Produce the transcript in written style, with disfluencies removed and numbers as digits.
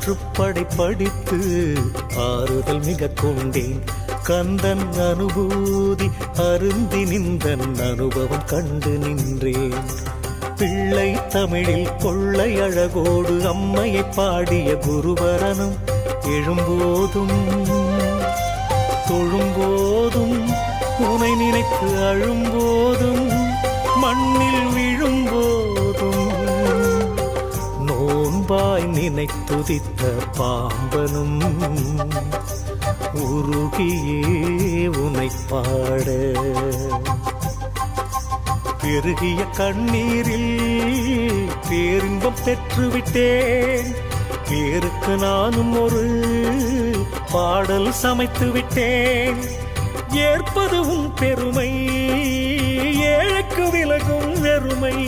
ஆற்றுப்படை படித்து ஆறுதல் மிக கொண்டேன். கந்தன் அனுபூதி அருந்தி நின்றன் அனுபவம் கண்டு நின்றேன். பிள்ளை தமிழில் கொள்ளை அழகோடு அம்மையை பாடிய குருவரனும் எழும்போதும் தொழும்போதும் உனை நினைத்து அழும்போதும் மண்ணில் விழும்போதும் நோன்பாய் நினைத்துதித்த பாம்பனும் உருகியே உனை பாட பெருகிய கண்ணீரில் பேரின்பம் பெற்றுவிட்டேன். பேருக்கு நானும் ஒரு பாடல் சமைத்து விட்டேன். ஏற்பது உன் பெருமை, ஏழைக்கு விலகும் வெறுமை.